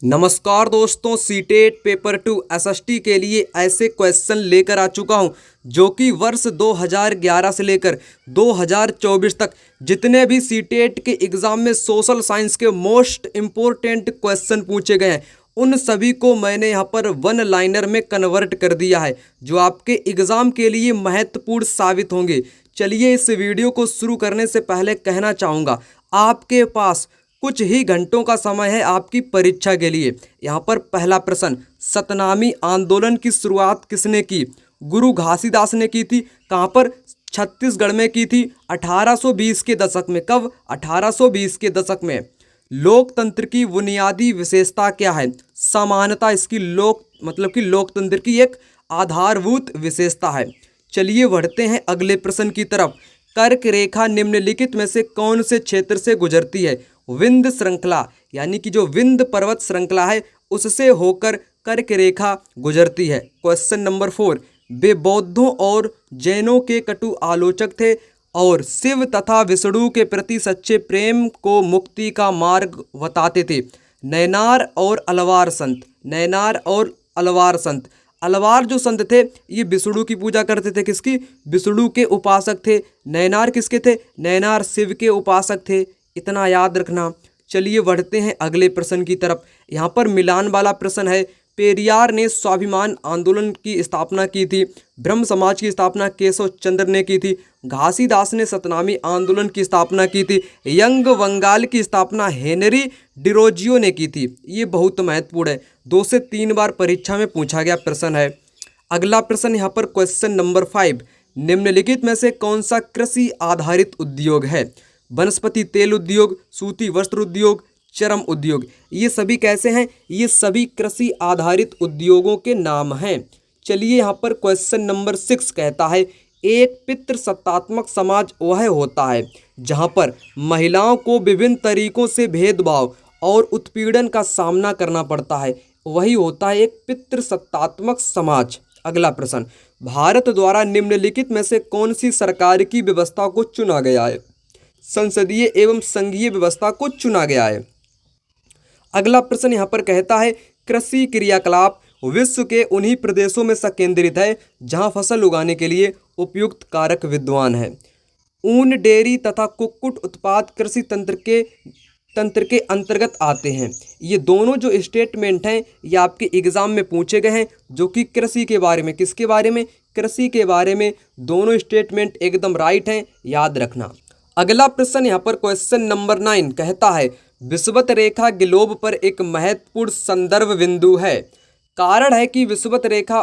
नमस्कार दोस्तों, CTET paper 2 SST के लिए ऐसे क्वेश्चन लेकर आ चुका हूं जो कि वर्ष 2011 से लेकर 2024 तक जितने भी सीटेट के एग्ज़ाम में सोशल साइंस के मोस्ट इम्पोर्टेंट क्वेश्चन पूछे गए हैं उन सभी को मैंने यहां पर वन लाइनर में कन्वर्ट कर दिया है जो आपके एग्ज़ाम के लिए महत्वपूर्ण साबित होंगे। चलिए इस वीडियो को शुरू करने से पहले कहना चाहूँगा, आपके पास कुछ ही घंटों का समय है आपकी परीक्षा के लिए। यहाँ पर पहला प्रश्न, सतनामी आंदोलन की शुरुआत किसने की? गुरु घासीदास ने की थी। कहाँ पर? छत्तीसगढ़ में की थी 1820 के दशक में। कब? 1820 के दशक में। लोकतंत्र की बुनियादी विशेषता क्या है? समानता इसकी लोकतंत्र की एक आधारभूत विशेषता है। चलिए बढ़ते हैं अगले प्रश्न की तरफ। कर्क रेखा निम्नलिखित में से कौन से क्षेत्र से गुजरती है? विंध्य श्रृंखला, यानी कि जो विंध्य पर्वत श्रृंखला है उससे होकर कर्क रेखा गुजरती है। क्वेश्चन नंबर 4, वे बौद्धों और जैनों के कटु आलोचक थे और शिव तथा विष्णु के प्रति सच्चे प्रेम को मुक्ति का मार्ग बताते थे। नैनार और अलवार संत। नैनार और अलवार संत। अलवार जो संत थे ये विष्णु की पूजा करते थे। किसकी? विष्णु के उपासक थे। नैनार किसके थे? नैनार शिव के उपासक थे। इतना याद रखना। चलिए बढ़ते हैं अगले प्रश्न की तरफ। यहाँ पर मिलान वाला प्रश्न है। पेरियार ने स्वाभिमान आंदोलन की स्थापना की थी। ब्रह्म समाज की स्थापना केशव चंद्र ने की थी। घासीदास ने सतनामी आंदोलन की स्थापना की थी। यंग बंगाल की स्थापना हेनरी डिरोजियो ने की थी। ये बहुत महत्वपूर्ण है, 2 से 3 बार परीक्षा में पूछा गया प्रश्न है। अगला प्रश्न यहाँ पर क्वेश्चन नंबर 5, निम्नलिखित में से कौन सा कृषि आधारित उद्योग है? वनस्पति तेल उद्योग, सूती वस्त्र उद्योग, चर्म उद्योग। ये सभी कैसे हैं? ये सभी कृषि आधारित उद्योगों के नाम हैं। चलिए यहाँ पर क्वेश्चन नंबर 6 कहता है, एक पितृसत्तात्मक समाज वह होता है जहाँ पर महिलाओं को विभिन्न तरीकों से भेदभाव और उत्पीड़न का सामना करना पड़ता है, वही होता है एक पितृसत्तात्मक समाज। अगला प्रश्न, भारत द्वारा निम्नलिखित में से कौन सी सरकार की व्यवस्था को चुना गया है? संसदीय एवं संघीय व्यवस्था को चुना गया है। अगला प्रश्न यहाँ पर कहता है, कृषि क्रियाकलाप विश्व के उन्हीं प्रदेशों में संकेंद्रित है जहाँ फसल उगाने के लिए उपयुक्त कारक विद्यमान है। ऊन, डेयरी तथा कुक्कुट उत्पाद कृषि तंत्र के अंतर्गत आते हैं। ये दोनों जो स्टेटमेंट हैं ये आपके एग्जाम में पूछे गए हैं जो कि कृषि के बारे में। किसके बारे में? कृषि के बारे में। दोनों स्टेटमेंट एकदम राइट हैं, याद रखना। अगला प्रश्न यहाँ पर क्वेश्चन नंबर 9 कहता है, विषुवत रेखा ग्लोब पर एक महत्वपूर्ण संदर्भ बिंदु है। कारण है कि विषुवत रेखा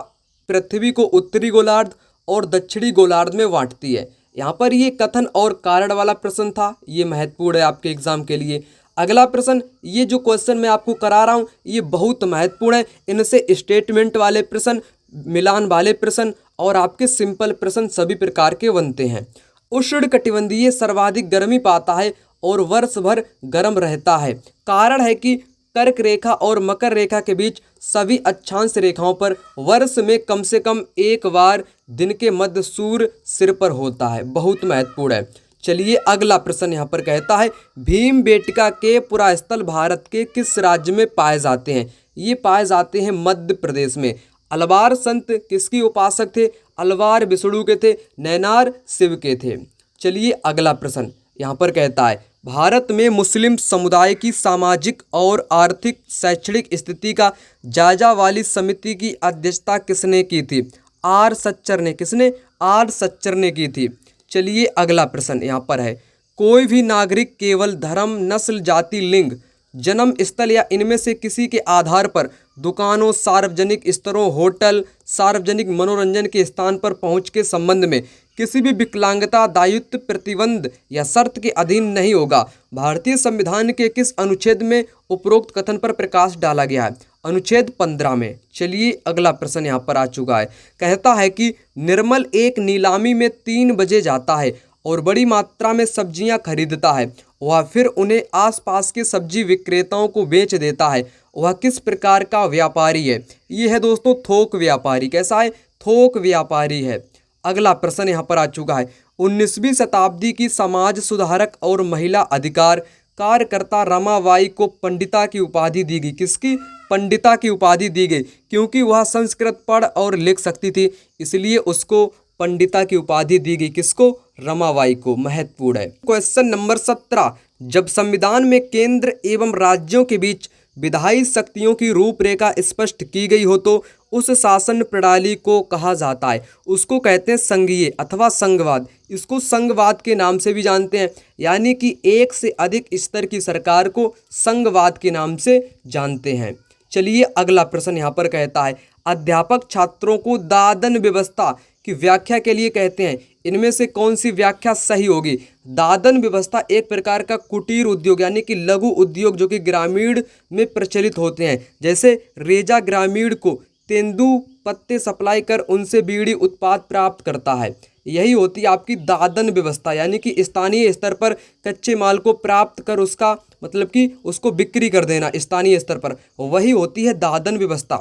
पृथ्वी को उत्तरी गोलार्ध और दक्षिणी गोलार्ध में बांटती है। यहाँ पर ये कथन और कारण वाला प्रश्न था, ये महत्वपूर्ण है आपके एग्जाम के लिए। अगला प्रश्न, ये जो क्वेश्चन मैं आपको करा रहा हूँ ये बहुत महत्वपूर्ण है। इनसे स्टेटमेंट वाले प्रश्न, मिलान वाले प्रश्न और आपके सिंपल प्रश्न सभी प्रकार के बनते हैं। उष्णकटिबंधीय सर्वाधिक गर्मी पाता है और वर्ष भर गर्म रहता है। कारण है कि कर्क रेखा और मकर रेखा के बीच सभी अक्षांश रेखाओं पर वर्ष में कम से कम एक बार दिन के मध्य सूर्य सिर पर होता है। बहुत महत्वपूर्ण है। चलिए अगला प्रश्न यहाँ पर कहता है, भीमबेटका के पुरास्थल भारत के किस राज्य में पाए जाते हैं? ये पाए जाते हैं मध्य प्रदेश में। अलवार संत किसकी उपासक थे? अलवार विष्णु के थे। नैनार शिव के थे। चलिए अगला प्रश्न यहाँ पर कहता है, भारत में मुस्लिम समुदाय की सामाजिक और आर्थिक शैक्षणिक स्थिति का जायजा वाली समिति की अध्यक्षता किसने की थी? आर सच्चर ने। किसने? आर सच्चर ने की थी। चलिए अगला प्रश्न यहाँ पर है, कोई भी नागरिक केवल धर्म, नस्ल, जाति, लिंग, जन्म स्थल या इनमें से किसी के आधार पर दुकानों, सार्वजनिक स्तरों, होटल, सार्वजनिक मनोरंजन के स्थान पर पहुंच के संबंध में किसी भी विकलांगता, दायित्व, प्रतिबंध या शर्त के अधीन नहीं होगा। भारतीय संविधान के किस अनुच्छेद में उपरोक्त कथन पर प्रकाश डाला गया है? अनुच्छेद 15 में। चलिए अगला प्रश्न यहाँ पर आ चुका है। कहता है कि निर्मल एक नीलामी में 3 बजे जाता है और बड़ी मात्रा में सब्जियां खरीदता है। वह फिर उन्हें आसपास के सब्जी विक्रेताओं को बेच देता है। वह किस प्रकार का व्यापारी है? ये है दोस्तों थोक व्यापारी। कैसा है? थोक व्यापारी है। अगला प्रश्न यहाँ पर आ चुका है, 19वीं शताब्दी की समाज सुधारक और महिला अधिकार कार्यकर्ता रमाबाई को पंडिता की उपाधि दी गई। किसकी? पंडिता की उपाधि दी गई, क्योंकि वह संस्कृत पढ़ और लिख सकती थी, इसलिए उसको पंडिता की उपाधि दी गई। किसको? रमाबाई को। महत्वपूर्ण है। क्वेश्चन नंबर 17, जब संविधान में केंद्र एवं राज्यों के बीच विधायी शक्तियों की रूपरेखा स्पष्ट की गई हो तो उस शासन प्रणाली को कहा जाता है? उसको कहते हैं संघीय अथवा संघवाद। इसको संघवाद के नाम से भी जानते हैं, यानी कि एक से अधिक स्तर की सरकार को संघवाद के नाम से जानते हैं। चलिए अगला प्रश्न यहाँ पर कहता है, अध्यापक छात्रों को दादन व्यवस्था की व्याख्या के लिए कहते हैं, इनमें से कौन सी व्याख्या सही होगी? दादन व्यवस्था एक प्रकार का कुटीर उद्योग यानी कि लघु उद्योग जो कि ग्रामीण में प्रचलित होते हैं। जैसे रेजा ग्रामीण को तेंदु पत्ते सप्लाई कर उनसे बीड़ी उत्पाद प्राप्त करता है, यही होती है आपकी दादन व्यवस्था, यानी कि स्थानीय स्तर पर कच्चे माल को प्राप्त कर उसका मतलब कि उसको बिक्री कर देना स्थानीय स्तर पर, वही होती है दादन व्यवस्था।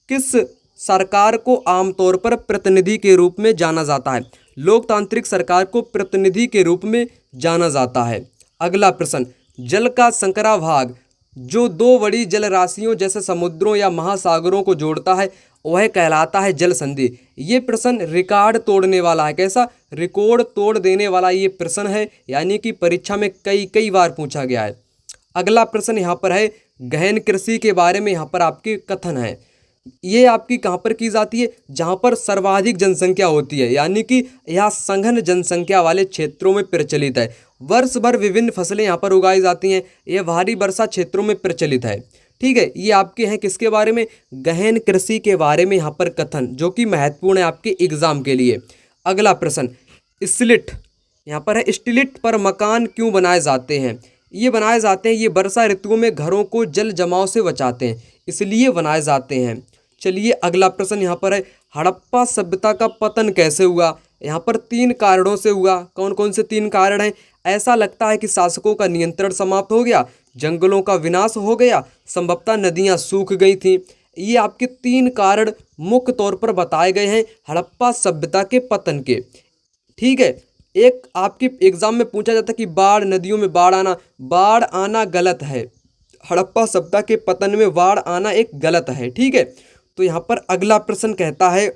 किस सरकार को आमतौर पर प्रतिनिधि के रूप में जाना जाता है? लोकतांत्रिक सरकार को प्रतिनिधि के रूप में जाना जाता है। अगला प्रश्न, जल का संकरा भाग जो दो बड़ी जल राशियों जैसे समुद्रों या महासागरों को जोड़ता है वह कहलाता है जल संधि। ये प्रश्न रिकॉर्ड तोड़ने वाला है। कैसा? रिकॉर्ड तोड़ देने वाला ये प्रश्न है, यानी कि परीक्षा में कई बार पूछा गया है। अगला प्रश्न यहाँ पर है, गहन कृषि के बारे में यहाँ पर आपके कथन है। ये आपकी कहाँ पर की जाती है? जहाँ पर सर्वाधिक जनसंख्या होती है, यानी कि यह सघन जनसंख्या वाले क्षेत्रों में प्रचलित है। वर्ष भर विभिन्न फसलें यहाँ पर उगाई जाती हैं। यह भारी वर्षा क्षेत्रों में प्रचलित है। ठीक है, ये आपके हैं किसके बारे में? गहन कृषि के बारे में यहाँ पर कथन, जो कि महत्वपूर्ण है आपके एग्जाम के लिए। अगला प्रश्न, स्लिट यहाँ पर है, स्टिलिट पर मकान क्यों बनाए जाते हैं? ये बनाए जाते हैं, ये वर्षा ऋतुओं में घरों को जल जमाव से बचाते हैं, इसलिए बनाए जाते हैं। चलिए अगला प्रश्न यहाँ पर है, हड़प्पा सभ्यता का पतन कैसे हुआ? यहाँ पर 3 कारणों से हुआ। कौन कौन से 3 कारण हैं? ऐसा लगता है कि शासकों का नियंत्रण समाप्त हो गया, जंगलों का विनाश हो गया, संभवतः नदियाँ सूख गई थीं। ये आपके 3 कारण मुख्य तौर पर बताए गए हैं हड़प्पा सभ्यता के पतन के। ठीक है, एक आपके एग्जाम में पूछा जाता है कि बाढ़, नदियों में बाढ़ आना गलत है। हड़प्पा सभ्यता के पतन में बाढ़ आना एक गलत है। ठीक है, तो यहाँ पर अगला प्रश्न कहता है,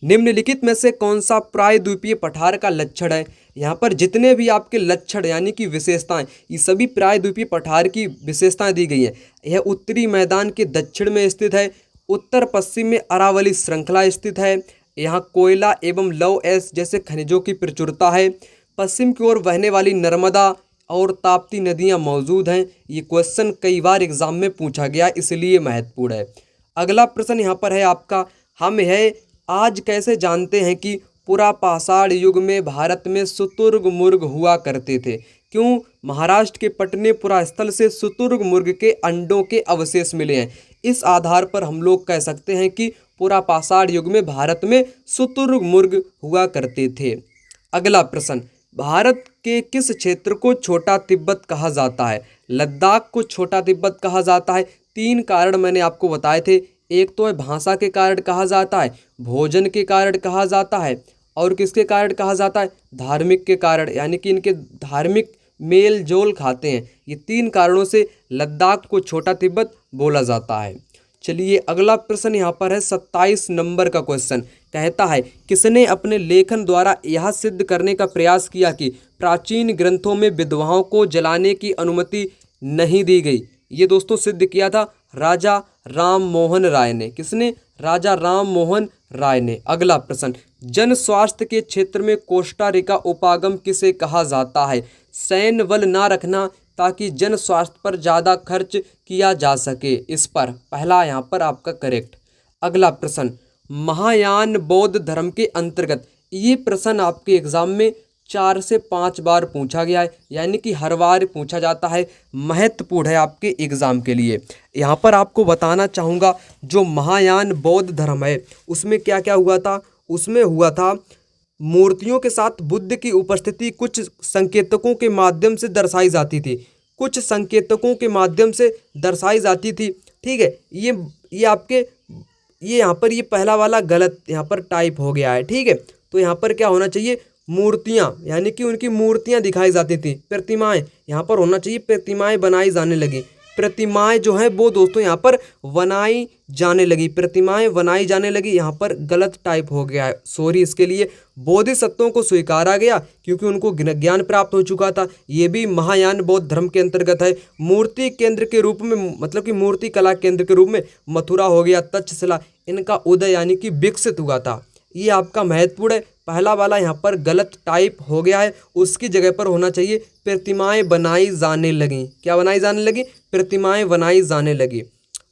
निम्नलिखित में से कौन सा प्रायद्वीपीय पठार का लक्षण है? यहाँ पर जितने भी आपके लक्षण यानी कि विशेषताएं, ये सभी प्रायद्वीपीय पठार की विशेषताएं दी गई हैं। यह उत्तरी मैदान के दक्षिण में स्थित है, उत्तर पश्चिम में अरावली श्रृंखला स्थित है, यहाँ कोयला एवं लौह एस जैसे खनिजों की प्रचुरता है, पश्चिम की ओर बहने वाली नर्मदा और ताप्ती नदियाँ मौजूद हैं। ये क्वेश्चन कई बार एग्जाम में पूछा गया, इसलिए महत्वपूर्ण है। अगला प्रश्न यहाँ पर है आपका, हम यह आज कैसे जानते हैं कि पुरापाषाण युग में भारत में शुतुरमुर्ग हुआ करते थे? क्यों? महाराष्ट्र के पटनेपुरा स्थल से शुतुरमुर्ग के अंडों के अवशेष मिले हैं। इस आधार पर हम लोग कह सकते हैं कि पुरापाषाण युग में भारत में शुतुरमुर्ग हुआ करते थे। अगला प्रश्न, भारत के किस क्षेत्र को छोटा तिब्बत कहा जाता है? लद्दाख को छोटा तिब्बत कहा जाता है। 3 कारण मैंने आपको बताए थे। एक तो है भाषा के कारण कहा जाता है, भोजन के कारण कहा जाता है, और किसके कारण कहा जाता है? धार्मिक के कारण, यानी कि इनके धार्मिक मेल जोल खाते हैं। ये 3 कारणों से लद्दाख को छोटा तिब्बत बोला जाता है। चलिए अगला प्रश्न यहाँ पर है 27 नंबर का क्वेश्चन, कहता है, किसने अपने लेखन द्वारा यह सिद्ध करने का प्रयास किया कि प्राचीन ग्रंथों में विधवाओं को जलाने की अनुमति नहीं दी गई? ये दोस्तों सिद्ध किया था राजा राम मोहन राय ने। किसने? राजा राम मोहन राय ने। अगला प्रश्न, जन स्वास्थ्य के क्षेत्र में कोस्टा रिका उपागम किसे कहा जाता है? सैन्य बल ना रखना ताकि जन स्वास्थ्य पर ज़्यादा खर्च किया जा सके। इस पर पहला यहाँ पर आपका करेक्ट। अगला प्रश्न, महायान बौद्ध धर्म के अंतर्गत, ये प्रश्न आपके एग्जाम में 4 से 5 बार पूछा गया है, यानी कि हर बार पूछा जाता है, महत्वपूर्ण है आपके एग्जाम के लिए। यहाँ पर आपको बताना चाहूँगा, जो महायान बौद्ध धर्म है उसमें क्या क्या हुआ था? उसमें हुआ था मूर्तियों के साथ बुद्ध की उपस्थिति कुछ संकेतकों के माध्यम से दर्शाई जाती थी, कुछ संकेतकों के माध्यम से दर्शाई जाती थी। ठीक है, ये आपके ये यहाँ पर ये पहला वाला गलत यहाँ पर टाइप हो गया है। ठीक है, तो यहाँ पर क्या होना चाहिए? मूर्तियाँ, यानी कि उनकी मूर्तियाँ दिखाई जाती थी। प्रतिमाएं, यहाँ पर होना चाहिए प्रतिमाएं बनाई जाने लगी। प्रतिमाएं जो हैं वो दोस्तों यहाँ पर बनाई जाने लगी, प्रतिमाएं बनाई जाने लगी, यहाँ पर गलत टाइप हो गया है, सॉरी इसके लिए। बोधिसत्वों को स्वीकारा गया क्योंकि उनको ज्ञान प्राप्त हो चुका था। ये भी महायान बौद्ध धर्म के अंतर्गत है। मूर्ति केंद्र के रूप में, मतलब कि मूर्ति कला केंद्र के रूप में मथुरा हो गया, तक्षशिला, इनका उदय यानी कि विकसित हुआ था। ये आपका महत्वपूर्ण है। पहला वाला यहाँ पर गलत टाइप हो गया है, उसकी जगह पर होना चाहिए प्रतिमाएं बनाई जाने लगी। क्या बनाई जाने लगी? प्रतिमाएं बनाई जाने लगी।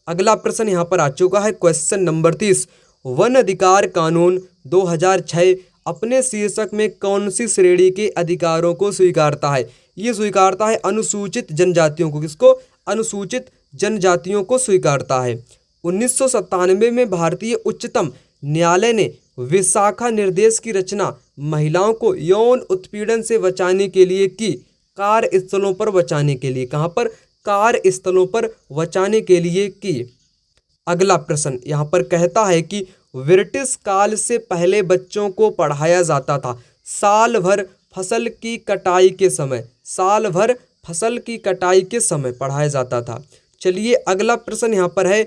अगला प्रश्न यहाँ पर आ चुका है, क्वेश्चन नंबर 30। वन अधिकार कानून 2006 अपने शीर्षक में कौन सी श्रेणी के अधिकारों को स्वीकारता है? ये स्वीकारता है अनुसूचित जनजातियों को। किसको? अनुसूचित जनजातियों को स्वीकारता है। 1997 में भारतीय उच्चतम न्यायालय ने विशाखा निर्देश की रचना महिलाओं को यौन उत्पीड़न से बचाने के लिए की। कार्यस्थलों पर बचाने के लिए, कहाँ पर? कार्यस्थलों पर बचाने के लिए की। अगला प्रश्न यहाँ पर कहता है कि ब्रिटिश काल से पहले बच्चों को पढ़ाया जाता था साल भर फसल की कटाई के समय, साल भर फसल की कटाई के समय पढ़ाया जाता था। चलिए अगला प्रश्न यहाँ पर है,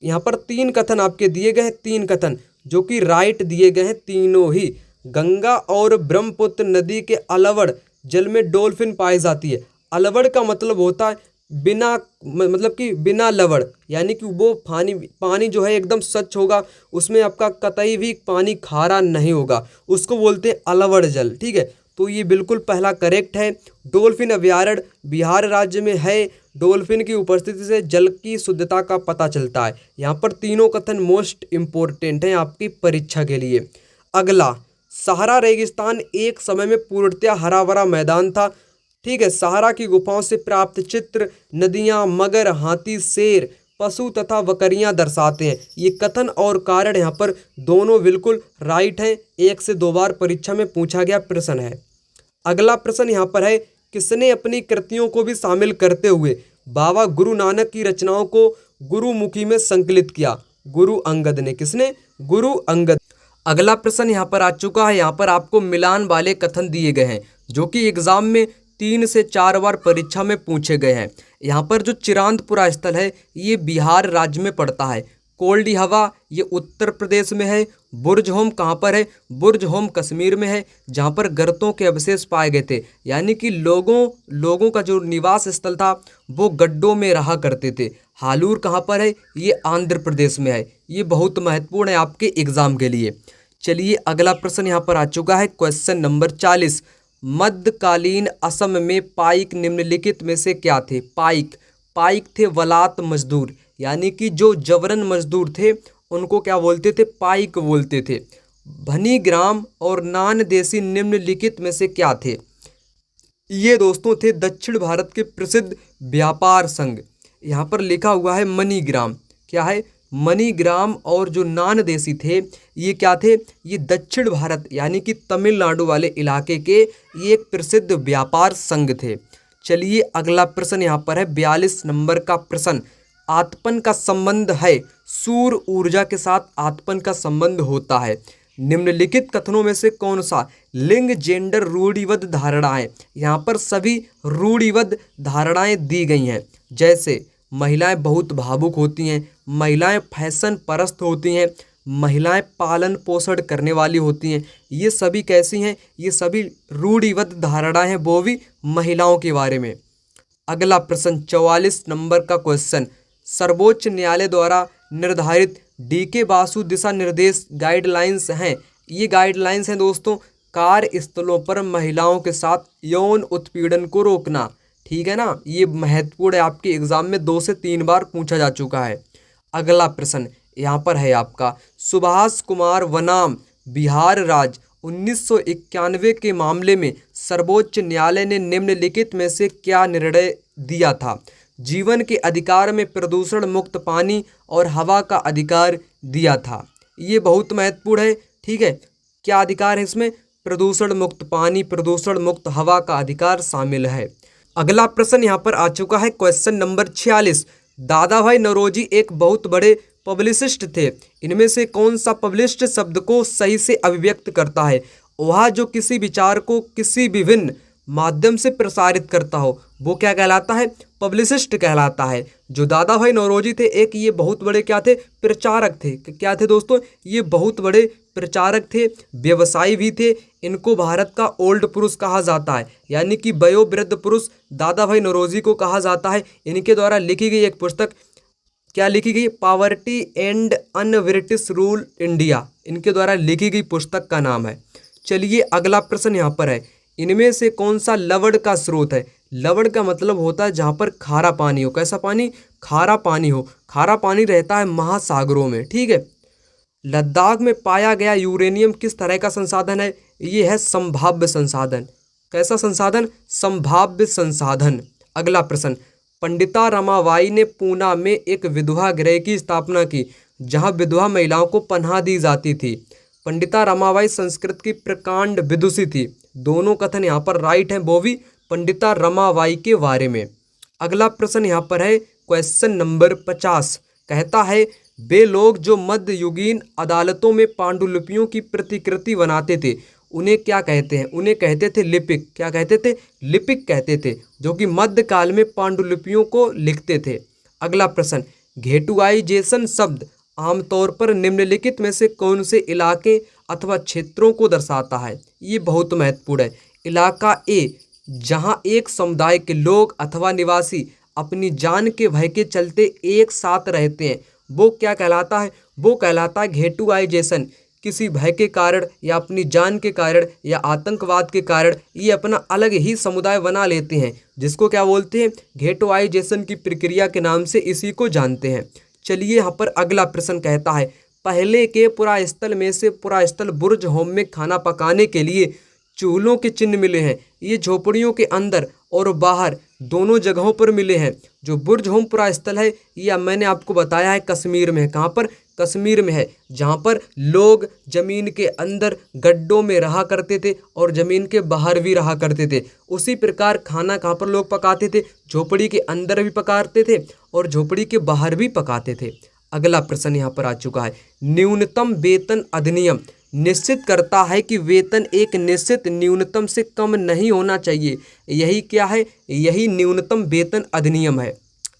यहाँ पर 3 कथन आपके दिए गए हैं, 3 कथन जो कि राइट दिए गए हैं तीनों ही। गंगा और ब्रह्मपुत्र नदी के अलवड़ जल में डॉल्फिन पाई जाती है। अलवड़ का मतलब होता है बिना, मतलब कि बिना लवड़, यानी कि वो पानी जो है एकदम स्वच्छ होगा, उसमें आपका कतई भी पानी खारा नहीं होगा, उसको बोलते हैं अलवड़ जल। ठीक है, तो ये बिल्कुल पहला करेक्ट है। डॉल्फिन अभयारण्य बिहार राज्य में है। डॉल्फिन की उपस्थिति से जल की शुद्धता का पता चलता है। यहाँ पर तीनों कथन मोस्ट इम्पोर्टेंट हैं आपकी परीक्षा के लिए। अगला, सहारा रेगिस्तान एक समय में पूर्णतया हरा भरा मैदान था। ठीक है, सहारा की गुफाओं से प्राप्त चित्र नदियाँ, मगर, हाथी, शेर, पशु तथा बकरियां दर्शाते हैं। ये कथन और कारण यहाँ पर दोनों बिल्कुल राइट हैं। 1 से 2 बार परीक्षा में पूछा गया प्रश्न है। अगला प्रश्न यहाँ पर है, किसने अपनी कृतियों को भी शामिल करते हुए बाबा गुरु नानक की रचनाओं को गुरुमुखी में संकलित किया? गुरु अंगद ने। किसने? गुरु अंगद। अगला प्रश्न यहाँ पर आ चुका है। यहाँ पर आपको मिलान वाले कथन दिए गए हैं जो कि एग्जाम में 3 से 4 बार परीक्षा में पूछे गए हैं। यहाँ पर जो चिरांदपुरा स्थल है ये बिहार राज्य में पड़ता है। कोल्डी हवा ये उत्तर प्रदेश में है। बुर्ज होम कहाँ पर है? बुर्ज होम कश्मीर में है, जहाँ पर गर्तों के अवशेष पाए गए थे, यानी कि लोगों का जो निवास स्थल था वो गड्ढों में रहा करते थे। हालूर कहाँ पर है? ये आंध्र प्रदेश में है। ये बहुत महत्वपूर्ण है आपके एग्जाम के लिए। चलिए अगला प्रश्न यहाँ पर आ चुका है, क्वेश्चन नंबर 40। मध्यकालीन असम में पाइक निम्नलिखित में से क्या थे? पाइक थे वलात मजदूर, यानी कि जो जबरन मजदूर थे उनको क्या बोलते थे? पाइक बोलते थे। भनीग्राम और नानदेशी निम्नलिखित में से क्या थे? ये दोस्तों थे दक्षिण भारत के प्रसिद्ध व्यापार संघ। यहाँ पर लिखा हुआ है मनीग्राम। क्या है? मनीग्राम। और जो नानदेशी थे ये क्या थे? ये दक्षिण भारत यानी कि तमिलनाडु वाले इलाके के ये एक प्रसिद्ध व्यापार संघ थे। चलिए अगला प्रश्न यहाँ पर है 42 नंबर का प्रश्न। आत्मन का संबंध है, सूर्य ऊर्जा के साथ आत्मन का संबंध होता है। निम्नलिखित कथनों में से कौन सा? लिंग, जेंडर, रूढ़िबद्ध धारणाएं। यहाँ पर सभी रूढ़िबद्ध धारणाएं दी गई हैं, जैसे महिलाएं बहुत भावुक होती हैं, महिलाएं फैशन परस्त होती हैं, महिलाएं पालन पोषण करने वाली होती हैं। ये सभी कैसी हैं? ये सभी रूढ़िबद्ध धारणाएं हैं, वो भी महिलाओं के बारे में। अगला प्रश्न 44 नंबर का क्वेश्चन। सर्वोच्च न्यायालय द्वारा निर्धारित DK बासु दिशा निर्देश गाइडलाइंस हैं। ये गाइडलाइंस हैं दोस्तों कार्यस्थलों पर महिलाओं के साथ यौन उत्पीड़न को रोकना। ठीक है ना, ये महत्वपूर्ण है, आपके एग्जाम में 2 से 3 बार पूछा जा चुका है। अगला प्रश्न यहाँ पर है आपका, सुभाष कुमार बनाम बिहार राज्य 1991 के मामले में सर्वोच्च न्यायालय ने निम्नलिखित में से क्या निर्णय दिया था? जीवन के अधिकार में प्रदूषण मुक्त पानी और हवा का अधिकार दिया था। ये बहुत महत्वपूर्ण है। ठीक है, क्या अधिकार है इसमें? प्रदूषण मुक्त पानी, प्रदूषण मुक्त हवा का अधिकार शामिल है। अगला प्रश्न यहाँ पर आ चुका है, क्वेश्चन नंबर 46। दादा भाई नौरोजी एक बहुत बड़े पब्लिसिस्ट थे। इनमें से कौन सा पब्लिस्ट शब्द को सही से अभिव्यक्त करता है? वह जो किसी विचार को किसी विभिन्न माध्यम से प्रसारित करता हो वो क्या कहलाता है? पब्लिसिस्ट कहलाता है। जो दादा भाई नौरोजी थे एक ये बहुत बड़े क्या थे? प्रचारक थे। क्या थे दोस्तों? ये बहुत बड़े प्रचारक थे, व्यवसायी भी थे। इनको भारत का ओल्ड पुरुष कहा जाता है, यानी कि वयोवृद्ध पुरुष दादा भाई नौरोजी को कहा जाता है। इनके द्वारा लिखी गई एक पुस्तक क्या लिखी गई? Poverty and un British rule India, इनके द्वारा लिखी गई पुस्तक का नाम है। चलिए अगला प्रश्न यहाँ पर है, इनमें से कौन सा लवण का स्रोत है? लवण का मतलब होता है जहाँ पर खारा पानी हो। कैसा पानी? खारा पानी हो। खारा पानी रहता है महासागरों में, ठीक है। लद्दाख में पाया गया यूरेनियम किस तरह का संसाधन है? ये है संभाव्य संसाधन। कैसा संसाधन? संभाव्य संसाधन। अगला प्रश्न, पंडिता रमाबाई ने पूना में एक विधवा गृह की स्थापना की जहां विधवा महिलाओं को पनाह दी जाती थी। पंडिता रमाबाई संस्कृत की प्रकांड विदुषी थी। दोनों कथन यहाँ पर राइट हैं, वो भी पंडिता रमाबाई के बारे में। अगला प्रश्न यहाँ पर है क्वेश्चन नंबर 50, कहता है वे लोग जो मध्ययुगीन अदालतों में पांडुलिपियों की प्रतिकृति बनाते थे उन्हें क्या कहते हैं? उन्हें कहते थे लिपिक। क्या कहते थे? लिपिक कहते थे, जो कि मध्यकाल में पांडुलिपियों को लिखते थे। अगला प्रश्न, घेटुआइजेशन शब्द आमतौर पर निम्नलिखित में से कौन से इलाके अथवा क्षेत्रों को दर्शाता है? ये बहुत महत्वपूर्ण है। इलाका ए, जहाँ एक समुदाय के लोग अथवा निवासी अपनी जान के भय के चलते एक साथ रहते हैं, वो क्या कहलाता है? वो कहलाता है घेटुआइजेशन। किसी भय के कारण या अपनी जान के कारण या आतंकवाद के कारण ये अपना अलग ही समुदाय बना लेते हैं, जिसको क्या बोलते हैं? घेटुआइजेशन की प्रक्रिया के नाम से इसी को जानते हैं। चलिए यहाँ पर अगला प्रश्न कहता है पहले के पुरास्थल में से पुरास्थल बुर्ज होम में खाना पकाने के लिए चूल्हों के चिन्ह मिले हैं। ये झोपड़ियों के अंदर और बाहर दोनों जगहों पर मिले हैं। जो बुर्ज होम पुरास्थल है यह मैंने आपको बताया है कश्मीर में है। कहाँ पर? कश्मीर में है, जहाँ पर लोग ज़मीन के अंदर गड्ढों में रहा करते थे और ज़मीन के बाहर भी रहा करते थे। उसी प्रकार खाना कहाँ पर लोग पकाते थे? झोपड़ी के अंदर भी पकाते थे और झोपड़ी के बाहर भी पकाते थे। अगला प्रश्न यहाँ पर आ चुका है, न्यूनतम वेतन अधिनियम निश्चित करता है कि वेतन एक निश्चित न्यूनतम से कम नहीं होना चाहिए। यही क्या है? यही न्यूनतम वेतन अधिनियम है।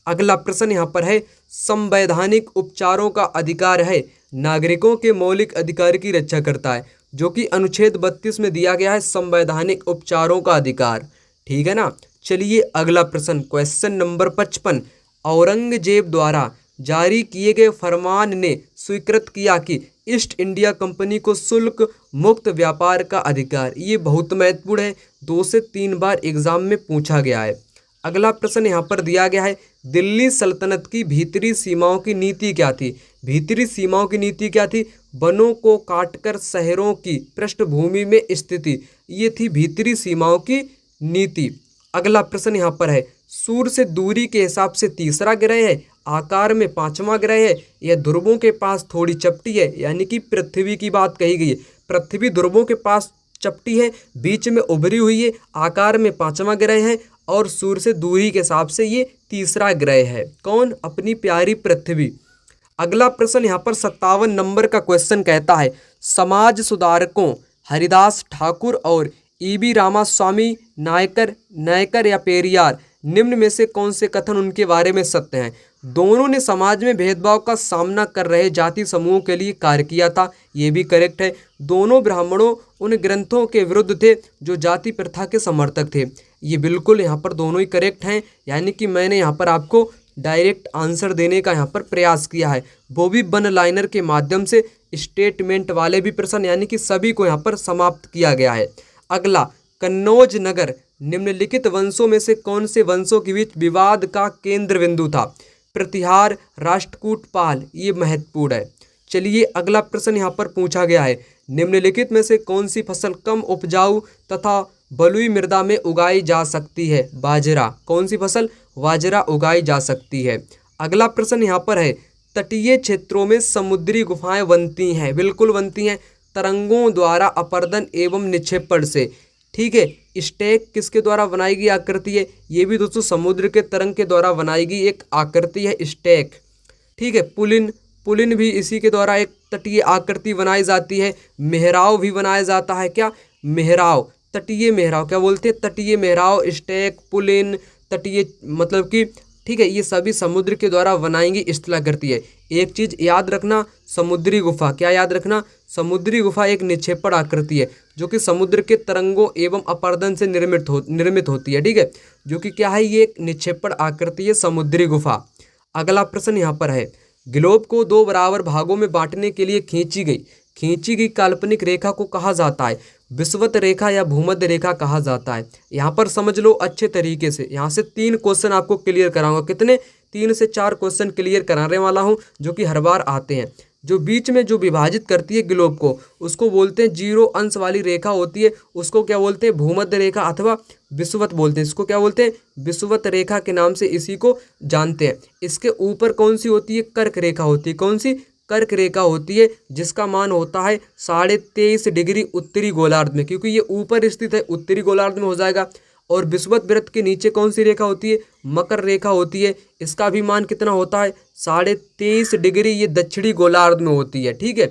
अगला प्रश्न यहाँ पर है, संवैधानिक उपचारों का अधिकार है नागरिकों के मौलिक अधिकार की रक्षा करता है, जो कि अनुच्छेद 32 में दिया गया है संवैधानिक उपचारों का अधिकार, ठीक है ना। चलिए अगला प्रश्न क्वेश्चन नंबर 55, औरंगजेब द्वारा जारी किए गए फरमान ने स्वीकृत किया कि ईस्ट इंडिया कंपनी को शुल्क मुक्त व्यापार का अधिकार। ये बहुत महत्वपूर्ण है, 2 से 3 बार एग्जाम में पूछा गया है। अगला प्रश्न यहाँ पर दिया गया है, दिल्ली सल्तनत की भीतरी सीमाओं की नीति क्या थी? भीतरी सीमाओं की नीति क्या थी? वनों को काटकर शहरों की पृष्ठभूमि में स्थिति, ये थी भीतरी सीमाओं की नीति। अगला प्रश्न यहाँ पर है, सूर्य से दूरी के हिसाब से तीसरा ग्रह है, आकार में 5वां ग्रह है, यह ध्रुवों के पास थोड़ी चपटी है, यानी कि पृथ्वी की बात कही गई है। पृथ्वी ध्रुवों के पास चपटी है, बीच में उभरी हुई है, आकार में 5वां ग्रह है और सूर्य से दूरी के हिसाब से ये तीसरा ग्रह है। कौन? अपनी प्यारी पृथ्वी। अगला प्रश्न यहाँ पर 57 नंबर का क्वेश्चन कहता है, समाज सुधारकों हरिदास ठाकुर और ईवी रामास्वामी नायकर या पेरियार निम्न में से कौन से कथन उनके बारे में सत्य हैं? दोनों ने समाज में भेदभाव का सामना कर रहे जाति समूहों के लिए कार्य किया था, ये भी करेक्ट है। दोनों ब्राह्मणों उन ग्रंथों के विरुद्ध थे जो जाति प्रथा के समर्थक थे, ये बिल्कुल यहाँ पर दोनों ही करेक्ट हैं। यानी कि मैंने यहाँ पर आपको डायरेक्ट आंसर देने का यहाँ पर प्रयास किया है, वो भी वन लाइनर के माध्यम से, स्टेटमेंट वाले भी प्रश्न, यानी कि सभी को यहाँ पर समाप्त किया गया है। अगला, कन्नौज नगर निम्नलिखित वंशों में से कौन से वंशों के बीच विवाद का केंद्र बिंदु था? प्रतिहार, राष्ट्रकूट, पाल, ये महत्वपूर्ण है। चलिए अगला प्रश्न यहाँ पर पूछा गया है, निम्नलिखित में से कौन सी फसल कम उपजाऊ तथा बलुई मृदा में उगाई जा सकती है? बाजरा। कौन सी फसल? बाजरा उगाई जा सकती है। अगला प्रश्न यहाँ पर है, तटीय क्षेत्रों में समुद्री गुफाएं बनती हैं, बिल्कुल बनती हैं, तरंगों द्वारा अपर्दन एवं निक्षेपण से, ठीक है। स्टेक किसके द्वारा बनाई गई आकृति है? ये भी दोस्तों समुद्र के तरंग के द्वारा बनाई गई एक आकृति है, स्टेक, ठीक है। पुलिन भी इसी के द्वारा एक तटीय आकृति बनाई जाती है। मेहराव भी बनाया जाता है, क्या? मेहराव, तटीय मेहराव, क्या बोलते हैं, तटीय मेहराव, स्टैक, पुल इन, तटीय मतलब कि, ठीक है, ये सभी समुद्र के द्वारा बनाई गई स्थलाकृति है। एक चीज याद रखना, समुद्री गुफा, क्या याद रखना, समुद्री गुफा एक निक्षेपण आकृति है जो कि समुद्र के तरंगों एवं अपरदन से निर्मित होती है, ठीक है, जो कि क्या है, ये एक निक्षेपण आकृति है, समुद्री गुफा। अगला प्रश्न यहाँ पर है, ग्लोब को दो बराबर भागों में बांटने के लिए खींची गई काल्पनिक रेखा को कहा जाता है, विषुवत रेखा या भूमध्य रेखा कहा जाता है। यहाँ पर समझ लो अच्छे तरीके से, यहाँ से 3 क्वेश्चन आपको क्लियर कराऊंगा, कितने, 3 से 4 क्वेश्चन क्लियर कराने वाला हूँ जो कि हर बार आते हैं। जो बीच में जो विभाजित करती है ग्लोब को, उसको बोलते हैं 0 अंश वाली रेखा होती है, उसको क्या बोलते हैं, भूमध्य रेखा अथवा विषुवत बोलते हैं। इसको क्या बोलते हैं, विषुवत रेखा के नाम से इसी को जानते हैं। इसके ऊपर कौन सी होती है, कर्क रेखा होती है, कौन सी, कर्क रेखा होती है, जिसका मान होता है 23.5 डिग्री उत्तरी गोलार्ध में, क्योंकि ये ऊपर स्थित है, उत्तरी गोलार्ध में हो जाएगा। और विषुवत वृत्त के नीचे कौन सी रेखा होती है, मकर रेखा होती है, इसका भी मान कितना होता है, 23.5 डिग्री, ये दक्षिणी गोलार्ध में होती है, ठीक है,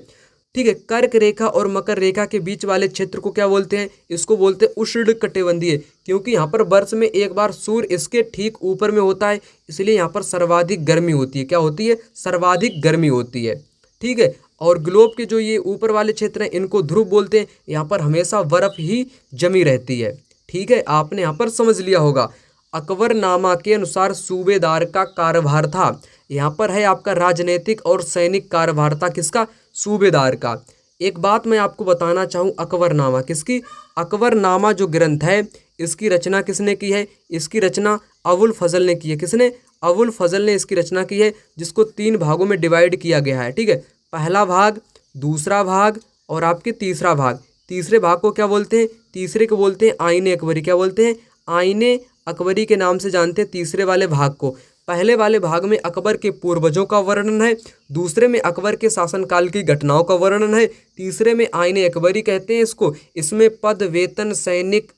ठीक है। कर्क रेखा और मकर रेखा के बीच वाले क्षेत्र को क्या बोलते हैं, इसको बोलते हैं उष्णकटिबंधीय, क्योंकि यहाँ पर वर्ष में एक बार सूर्य इसके ठीक ऊपर में होता है, इसलिए यहाँ पर सर्वाधिक गर्मी होती है, क्या होती है, सर्वाधिक गर्मी होती है, ठीक है। और ग्लोब के जो ये ऊपर वाले क्षेत्र हैं इनको ध्रुव बोलते हैं, यहाँ पर हमेशा बर्फ ही जमी रहती है, ठीक है, आपने यहाँ पर समझ लिया होगा। अकबरनामा के अनुसार सूबेदार का कार्यभार था, यहाँ पर है आपका राजनीतिक और सैनिक कार्यभार था, किसका, सूबेदार का। एक बात मैं आपको बताना चाहूँ, अकबरनामा किसकी, अकबरनामा जो ग्रंथ है इसकी रचना किसने की है, इसकी रचना अबुल फजल ने की है, किसने, अबुल फजल ने इसकी रचना की है, जिसको 3 भागों में डिवाइड किया गया है, ठीक है, पहला भाग, दूसरा भाग और आपके तीसरा भाग। तीसरे भाग को क्या बोलते हैं, तीसरे को बोलते हैं आईने अकबरी, क्या बोलते हैं, आईने अकबरी के नाम से जानते हैं तीसरे वाले भाग को। पहले वाले भाग में अकबर के पूर्वजों का वर्णन है, दूसरे में अकबर के शासनकाल की घटनाओं का वर्णन है, तीसरे में आईने अकबरी कहते हैं इसको। इसमें पद, वेतन, सैनिक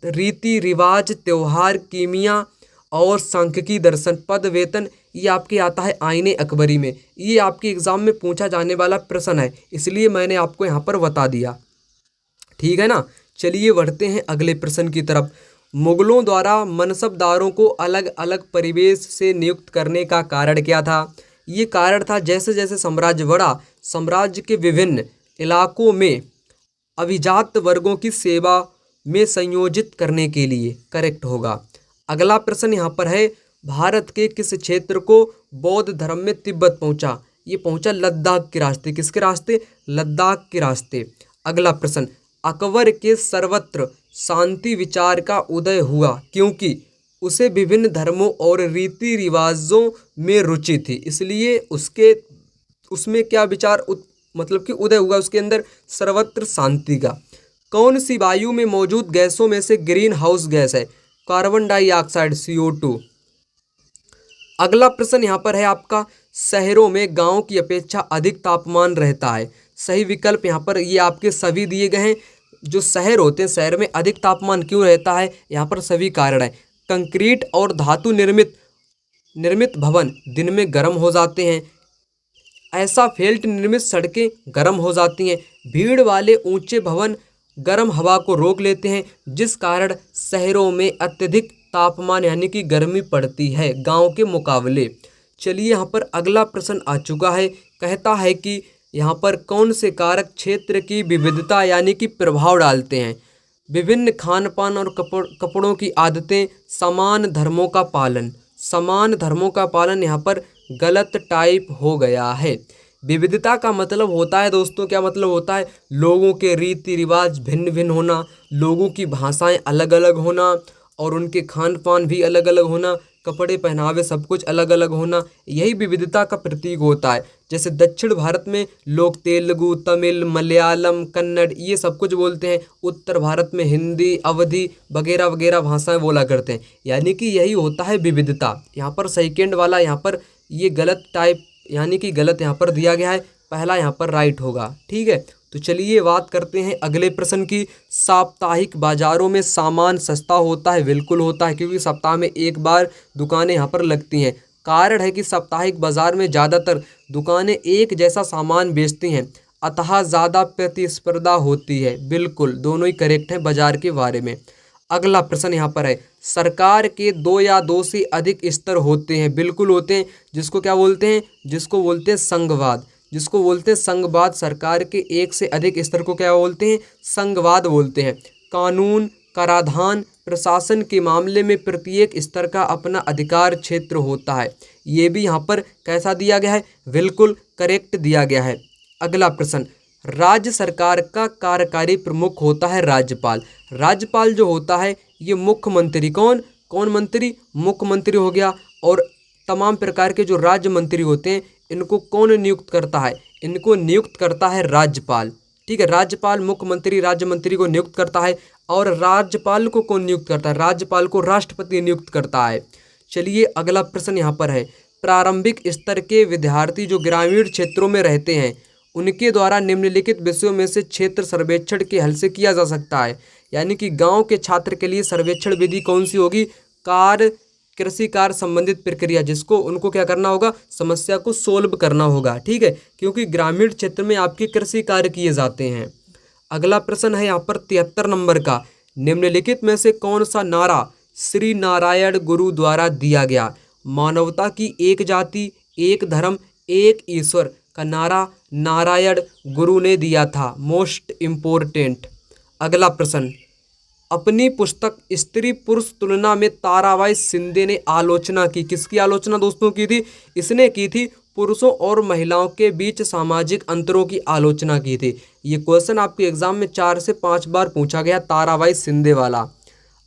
रीति रिवाज, त्योहार, कीमिया और सांख्यिकी दर्शन, पद, वेतन, ये आपके आता है आईने अकबरी में। ये आपके एग्जाम में पूछा जाने वाला प्रश्न है, इसलिए मैंने आपको यहाँ पर बता दिया, ठीक है ना। चलिए बढ़ते हैं अगले प्रश्न की तरफ। मुगलों द्वारा मनसबदारों को अलग अलग परिवेश से नियुक्त करने का कारण क्या था। ये कारण था जैसे जैसे साम्राज्य बढ़ा, साम्राज्य के विभिन्न इलाकों में अभिजात वर्गों की सेवा में संयोजित करने के लिए, करेक्ट होगा। अगला प्रश्न यहाँ पर है, भारत के किस क्षेत्र को बौद्ध धर्म में तिब्बत पहुँचा। ये पहुँचा लद्दाख के रास्ते, किसके रास्ते, लद्दाख के रास्ते। अगला प्रश्न, अकबर के सर्वत्र शांति विचार का उदय हुआ क्योंकि उसे विभिन्न धर्मों और रीति रिवाजों में रुचि थी, इसलिए उसमें क्या विचार मतलब कि उदय हुआ, उसके अंदर सर्वत्र शांति का। कौन सी वायु में मौजूद गैसों में से ग्रीन हाउस गैस है, कार्बन डाइऑक्साइड, CO2। अगला प्रश्न यहाँ पर है आपका, शहरों में गांव की अपेक्षा अधिक तापमान रहता है। सही विकल्प यहाँ पर ये आपके सभी दिए गए हैं। जो शहर होते हैं, शहर में अधिक तापमान क्यों रहता है, यहाँ पर सभी कारण है। कंक्रीट और धातु निर्मित भवन दिन में गर्म हो जाते हैं, ऐसा फेल्ट निर्मित सड़कें गर्म हो जाती हैं, भीड़ वाले ऊंचे भवन गर्म हवा को रोक लेते हैं, जिस कारण शहरों में अत्यधिक तापमान यानी कि गर्मी पड़ती है गांव के मुकाबले। चलिए यहाँ पर अगला प्रश्न आ चुका है, कहता है कि यहाँ पर कौन से कारक क्षेत्र की विविधता यानी कि प्रभाव डालते हैं। विभिन्न खान पान और कपड़ों की आदतें, समान धर्मों का पालन। समान धर्मों का पालन यहाँ पर गलत टाइप हो गया है। विविधता का मतलब होता है दोस्तों, क्या मतलब होता है, लोगों के रीति रिवाज भिन्न भिन्न होना, लोगों की भाषाएं अलग अलग होना और उनके खान पान भी अलग अलग होना, कपड़े पहनावे सब कुछ अलग अलग होना, यही विविधता का प्रतीक होता है। जैसे दक्षिण भारत में लोग तेलुगु, तमिल, मलयालम, कन्नड़ ये सब कुछ बोलते हैं, उत्तर भारत में हिंदी, अवधी वगैरह वगैरह भाषाएं बोला करते हैं, यानी कि यही होता है विविधता। यहाँ पर सेकेंड वाला यहाँ पर ये गलत टाइप यानी कि गलत यहाँ पर दिया गया है, पहला यहाँ पर राइट होगा, ठीक है। तो चलिए बात करते हैं अगले प्रश्न की। साप्ताहिक बाजारों में सामान सस्ता होता है, बिल्कुल होता है, क्योंकि सप्ताह में एक बार दुकानें यहाँ पर लगती हैं। कारण है कि साप्ताहिक बाजार में ज़्यादातर दुकानें एक जैसा सामान बेचती हैं। अतः ज़्यादा प्रतिस्पर्धा होती है। बिल्कुल दोनों ही करेक्ट हैं बाजार के बारे में। अगला प्रश्न यहाँ पर है, सरकार के 2 या 2 से अधिक स्तर होते हैं। बिल्कुल होते हैं। जिसको क्या बोलते हैं? जिसको बोलते हैं संघवाद। जिसको बोलते हैं संघवाद। सरकार के 1 से अधिक स्तर को क्या बोलते हैं? संघवाद बोलते हैं। कानून, कराधान, प्रशासन के मामले में प्रत्येक स्तर का अपना अधिकार क्षेत्र होता है। ये भी यहाँ पर कैसा दिया गया है? बिल्कुल करेक्ट दिया गया है। अगला प्रश्न, राज्य सरकार का कार्यकारी प्रमुख होता है राज्यपाल। राज्यपाल जो होता है ये मुख्यमंत्री, कौन मंत्री? मुख्यमंत्री हो गया। और तमाम प्रकार के जो राज्य मंत्री होते हैं इनको कौन नियुक्त करता है? इनको नियुक्त करता है राज्यपाल। ठीक है, राज्यपाल मुख्यमंत्री राज्य मंत्री को नियुक्त करता है। और राज्यपाल को कौन नियुक्त करता है? राज्यपाल को राष्ट्रपति नियुक्त करता है। चलिए अगला प्रश्न यहाँ पर है, प्रारंभिक स्तर के विद्यार्थी जो ग्रामीण क्षेत्रों में रहते हैं उनके द्वारा निम्नलिखित विषयों में से क्षेत्र सर्वेक्षण के हल से किया जा सकता है। यानी कि गांव के छात्र के लिए सर्वेक्षण विधि कौन सी होगी? कृषि कार्य संबंधित प्रक्रिया, जिसको उनको क्या करना होगा? समस्या को सोल्व करना होगा। ठीक है, क्योंकि ग्रामीण क्षेत्र में आपके कृषि कार्य किए जाते हैं। अगला प्रश्न है यहाँ पर 73 नंबर का, निम्नलिखित में से कौन सा नारा श्री नारायण गुरु द्वारा दिया गया? मानवता की एक जाति, एक धर्म, एक ईश्वर का नारा नारायण गुरु ने दिया था। Most important. अगला प्रश्न, अपनी पुस्तक स्त्री पुरुष तुलना में ताराबाई शिंदे ने आलोचना की। किसकी आलोचना दोस्तों की थी? इसने की थी पुरुषों और महिलाओं के बीच सामाजिक अंतरों की आलोचना की थी। ये क्वेश्चन आपके एग्जाम में 4 से 5 बार पूछा गया, ताराबाई शिंदे वाला।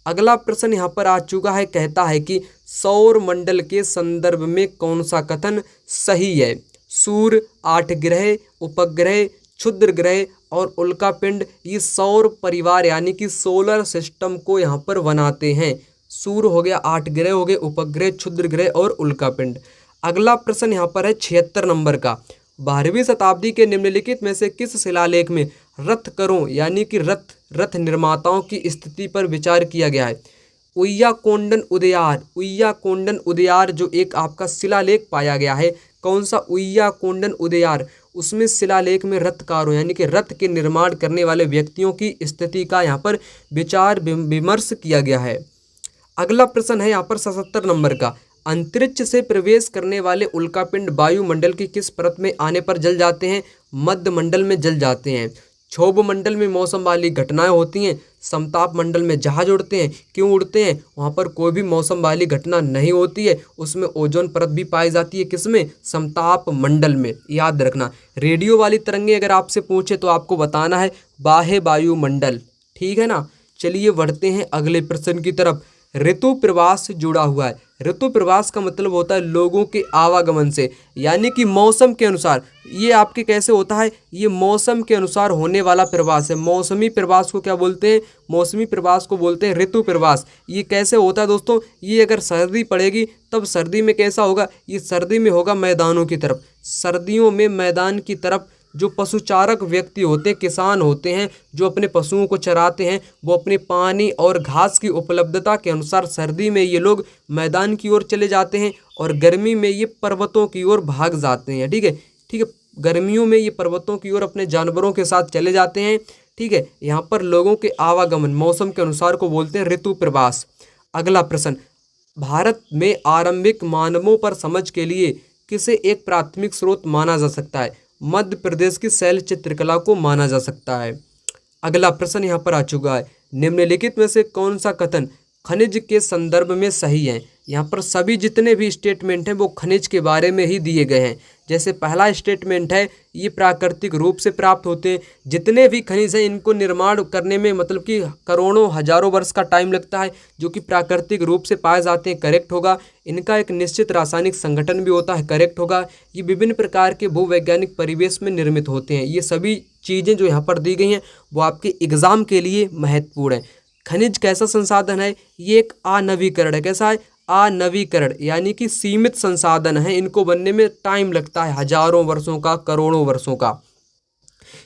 अगला प्रश्न यहाँ पर आ चुका है, कहता है कि सौर मंडल के संदर्भ में कौन सा कथन सही है? सूर्य, 8 ग्रह, उपग्रह, क्षुद्र ग्रह और उल्कापिंड ये सौर परिवार यानी कि सोलर सिस्टम को यहाँ पर बनाते हैं। सूर्य हो गया, 8 ग्रह हो गए, उपग्रह, क्षुद्र ग्रह और उल्कापिंड। अगला प्रश्न यहाँ पर है 76 नंबर का, 12वीं शताब्दी के निम्नलिखित में से किस शिलालेख में रथकरों यानी कि रथ निर्माताओं की स्थिति पर विचार किया गया है? उय्याकोंडन उदयार जो एक आपका शिलालेख पाया गया है, कौन सा? उय्याकोंडन उदयार। उसमें शिलालेख में रथकारों यानी कि रथ के निर्माण करने वाले व्यक्तियों की स्थिति का यहाँ पर विचार विमर्श किया गया है। अगला प्रश्न है यहाँ पर 77 नंबर का, अंतरिक्ष से प्रवेश करने वाले उल्कापिंड वायुमंडल की किस परत में आने पर जल जाते हैं? मध्य मंडल में जल जाते हैं। क्षोभ मंडल में मौसम वाली घटनाएं होती हैं। समताप मंडल में जहाज उड़ते हैं। क्यों उड़ते हैं? वहाँ पर कोई भी मौसम वाली घटना नहीं होती है, उसमें ओजोन परत भी पाई जाती है। किसमें? समताप मंडल में। याद रखना, रेडियो वाली तरंगें अगर आपसे पूछे तो आपको बताना है बाह्य वायुमंडल। ठीक है ना। चलिए बढ़ते हैं अगले प्रश्न की तरफ। ऋतु प्रवास से जुड़ा हुआ है। ऋतु प्रवास का मतलब होता है लोगों के आवागमन से, यानी कि मौसम के अनुसार। ये आपके कैसे होता है? ये मौसम के अनुसार होने वाला प्रवास है। मौसमी प्रवास को क्या बोलते हैं? मौसमी प्रवास को बोलते हैं ऋतु प्रवास। ये कैसे होता है दोस्तों? ये अगर सर्दी पड़ेगी तब सर्दी में कैसा होगा? ये सर्दी में होगा मैदानों की तरफ। सर्दियों में मैदान की तरफ जो पशुचारक व्यक्ति होते हैं, किसान होते हैं, जो अपने पशुओं को चराते हैं, वो अपने पानी और घास की उपलब्धता के अनुसार सर्दी में ये लोग मैदान की ओर चले जाते हैं और गर्मी में ये पर्वतों की ओर भाग जाते हैं। ठीक है। गर्मियों में ये पर्वतों की ओर अपने जानवरों के साथ चले जाते हैं। ठीक है। यहाँ पर लोगों के आवागमन मौसम के अनुसार को बोलते हैं ऋतु प्रवास। अगला प्रश्न, भारत में आरंभिक मानवों पर समझ के लिए किसे एक प्राथमिक स्रोत माना जा सकता है? मध्य प्रदेश की शैल चित्रकला को माना जा सकता है। अगला प्रश्न यहाँ पर आ चुका है, निम्नलिखित में से कौन सा कथन खनिज के संदर्भ में सही है? यहाँ पर सभी जितने भी स्टेटमेंट हैं वो खनिज के बारे में ही दिए गए हैं। जैसे पहला स्टेटमेंट है ये प्राकृतिक रूप से प्राप्त होते हैं। जितने भी खनिज हैं इनको निर्माण करने में मतलब कि करोड़ों हजारों वर्ष का टाइम लगता है, जो कि प्राकृतिक रूप से पाए जाते हैं। करेक्ट होगा। इनका एक निश्चित रासायनिक संगठन भी होता है। करेक्ट होगा। ये विभिन्न प्रकार के भूवैज्ञानिक परिवेश में निर्मित होते हैं। ये सभी चीज़ें जो यहाँ पर दी गई हैं वो आपके एग्जाम के लिए महत्वपूर्ण है। खनिज कैसा संसाधन है? ये एक अनवीकरण है। कैसा है? अनवीकरण, यानी कि सीमित संसाधन है। इनको बनने में टाइम लगता है, हजारों वर्षों का, करोड़ों वर्षों का।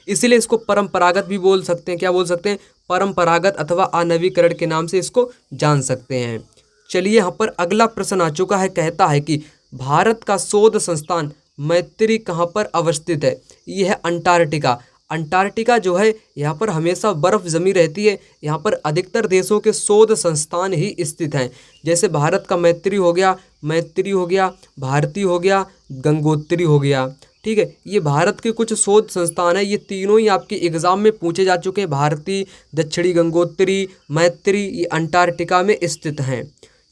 इसलिए इसको परंपरागत भी बोल सकते हैं। क्या बोल सकते हैं? परंपरागत अथवा अनवीकरण के नाम से इसको जान सकते हैं। चलिए यहाँ पर अगला प्रश्न आ चुका है, कहता है कि भारत का शोध संस्थान मैत्री कहाँ पर अवस्थित है? ये है अंटार्कटिका। अंटार्कटिका जो है यहाँ पर हमेशा बर्फ जमी रहती है। यहाँ पर अधिकतर देशों के शोध संस्थान ही स्थित हैं। जैसे भारत का मैत्री हो गया, भारती हो गया, गंगोत्री हो गया। ठीक है, ये भारत के कुछ शोध संस्थान है। ये तीनों ही आपके एग्जाम में पूछे जा चुके हैं। भारती, दक्षिणी गंगोत्री, मैत्री, ये अंटार्कटिका में स्थित हैं।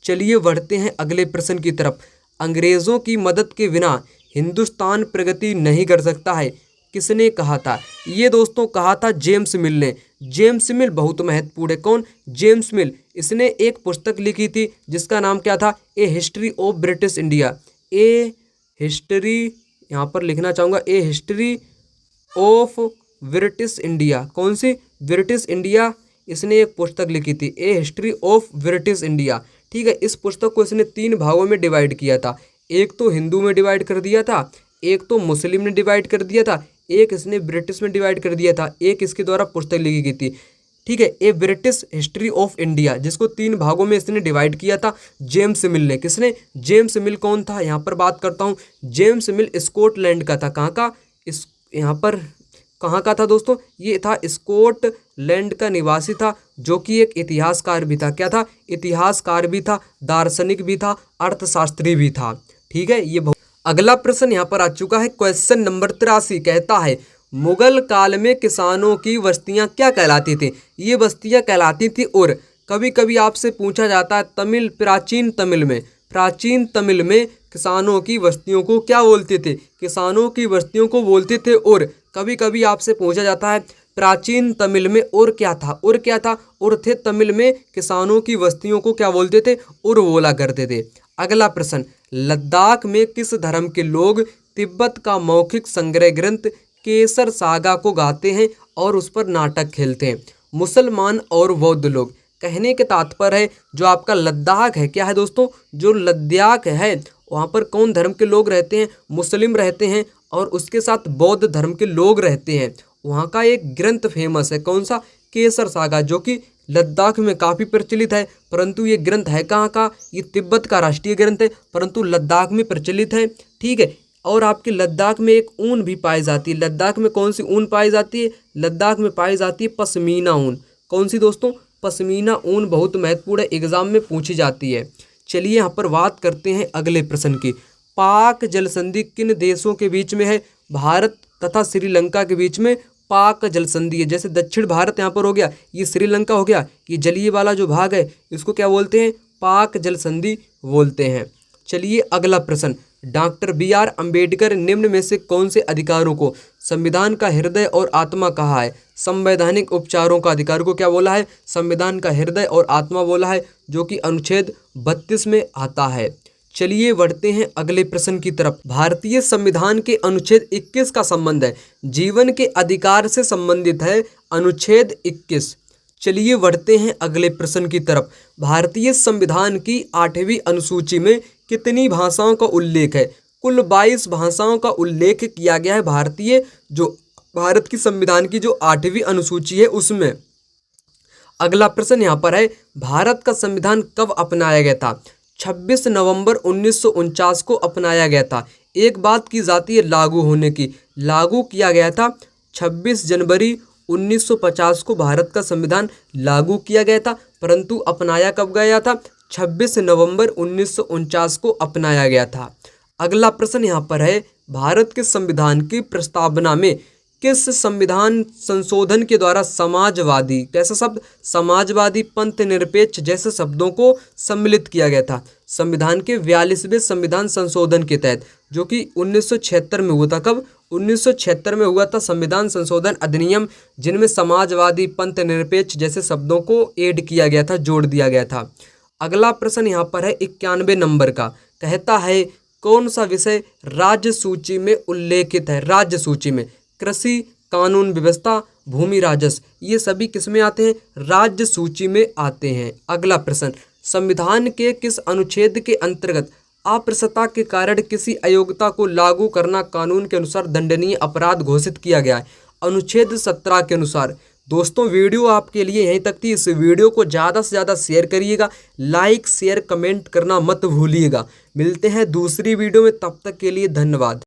चलिए बढ़ते हैं अगले प्रश्न की तरफ। अंग्रेज़ों की मदद के बिना हिंदुस्तान प्रगति नहीं कर सकता है, किसने कहा था? ये दोस्तों कहा था जेम्स मिल ने। जेम्स मिल बहुत महत्वपूर्ण है। कौन? James Mill. इसने एक पुस्तक लिखी थी जिसका नाम क्या था? A history of British India. A history, यहाँ पर लिखना चाहूँगा, a history of British India. कौन सी? British India. इसने एक पुस्तक लिखी थी, a history of British India. ठीक है, इस पुस्तक को इसने 3 भागों में डिवाइड किया था। एक तो हिंदू में डिवाइड कर दिया था, एक तो मुस्लिम ने डिवाइड कर दिया था, एक इसने ब्रिटिश में डिवाइड कर दिया था, एक इसके द्वारा पुस्तक लिखी गई थी। ठीक है, ए ब्रिटिश हिस्ट्री ऑफ इंडिया, जिसको 3 भागों में इसने डिवाइड किया था जेम्स मिल ने। किसने? जेम्स मिल। कौन था? यहाँ पर बात करता हूँ। जेम्स मिल स्कॉटलैंड का था। कहाँ का? इस यहाँ पर कहाँ का था दोस्तों? ये था स्कॉटलैंड का निवासी था, जो कि एक इतिहासकार भी था। क्या था? इतिहासकार भी था, दार्शनिक भी था, अर्थशास्त्री भी था। ठीक है, ये अगला प्रश्न यहाँ पर आ चुका है। क्वेश्चन नंबर 83 कहता है, मुगल काल में किसानों की बस्तियाँ क्या कहलाती थी? ये बस्तियाँ कहलाती थी और कभी कभी आपसे पूछा जाता है प्राचीन तमिल में किसानों की बस्तियों को क्या बोलते थे? किसानों की बस्तियों को बोलते थे। और कभी कभी आपसे पूछा जाता है प्राचीन तमिल में और क्या था? और थे तमिल में किसानों की बस्तियों को क्या बोलते थे? और बोला करते थे। अगला प्रश्न, लद्दाख में किस धर्म के लोग तिब्बत का मौखिक संग्रह ग्रंथ केसर सागा को गाते हैं और उस पर नाटक खेलते हैं? मुसलमान और बौद्ध लोग। कहने के तात्पर्य है जो आपका लद्दाख है, क्या है दोस्तों? जो लद्दाख है वहाँ पर कौन धर्म के लोग रहते हैं? मुस्लिम रहते हैं और उसके साथ बौद्ध धर्म के लोग रहते हैं। वहाँ का एक ग्रंथ फेमस है, कौन सा? केसर सागा, जो कि लद्दाख में काफ़ी प्रचलित है। परंतु ये ग्रंथ है कहाँ का? ये तिब्बत का राष्ट्रीय ग्रंथ है, परंतु लद्दाख में प्रचलित है। ठीक है, और आपके लद्दाख में एक ऊन भी पाई जाती है। लद्दाख में कौन सी ऊन पाई जाती है? लद्दाख में पाई जाती है पश्मीना ऊन। कौन सी दोस्तों? पश्मीना ऊन बहुत महत्वपूर्ण है, एग्जाम में पूछी जाती है। चलिए यहाँ पर बात करते हैं अगले प्रश्न की। पाक जल संधि किन देशों के बीच में है? भारत तथा श्रीलंका के बीच में पाक जल संधि है। जैसे दक्षिण भारत यहाँ पर हो गया, ये श्रीलंका हो गया, ये जलीय वाला जो भाग है इसको क्या बोलते हैं? पाक जल संधि बोलते हैं। चलिए अगला प्रश्न, डॉक्टर BR अम्बेडकर निम्न में से कौन से अधिकारों को संविधान का हृदय और आत्मा कहा है? संवैधानिक उपचारों का अधिकार को क्या बोला है? संविधान का हृदय और आत्मा बोला है, जो कि अनुच्छेद 32 में आता है। चलिए बढ़ते हैं अगले प्रश्न की तरफ। भारतीय संविधान के अनुच्छेद 21 का संबंध है जीवन के अधिकार से संबंधित है, अनुच्छेद 21। चलिए बढ़ते हैं अगले प्रश्न की तरफ। भारतीय संविधान की 8वीं अनुसूची में कितनी भाषाओं का उल्लेख है? कुल 22 भाषाओं का उल्लेख किया गया है भारत की संविधान की जो 8वीं अनुसूची है उसमें। अगला प्रश्न यहाँ पर है, भारत का संविधान कब अपनाया गया था? 26 नवंबर 1949 को अपनाया गया था। एक बात की जाती है लागू होने की, लागू किया गया था 26 जनवरी 1950 को भारत का संविधान लागू किया गया था, परंतु अपनाया कब गया था? 26 नवंबर 1949 को अपनाया गया था। अगला प्रश्न यहाँ पर है, भारत के संविधान की प्रस्तावना में किस संविधान संशोधन के द्वारा समाजवादी, कैसा शब्द? समाजवादी, पंथ निरपेक्ष जैसे शब्दों को सम्मिलित किया गया था? संविधान के 42वें संविधान संशोधन के तहत, जो कि 1976 में हुआ था। कब? 1976 में हुआ था संविधान संशोधन अधिनियम, जिनमें समाजवादी, पंथ निरपेक्ष जैसे शब्दों को ऐड किया गया था, जोड़ दिया गया था। अगला प्रश्न यहाँ पर है 91 नंबर का, कहता है कौन सा विषय राज्य सूची में उल्लेखित है? राज्य सूची में कृषि, कानून व्यवस्था, भूमि राजस्व, ये सभी किस में आते हैं? राज्य सूची में आते हैं। अगला प्रश्न, संविधान के किस अनुच्छेद के अंतर्गत अप्रसन्नता के कारण किसी अयोग्यता को लागू करना कानून के अनुसार दंडनीय अपराध घोषित किया गया है? अनुच्छेद 17 के अनुसार। दोस्तों वीडियो आपके लिए यहीं तक थी। इस वीडियो को ज़्यादा से ज़्यादा शेयर करिएगा, लाइक शेयर कमेंट करना मत भूलिएगा। मिलते हैं दूसरी वीडियो में, तब तक के लिए धन्यवाद।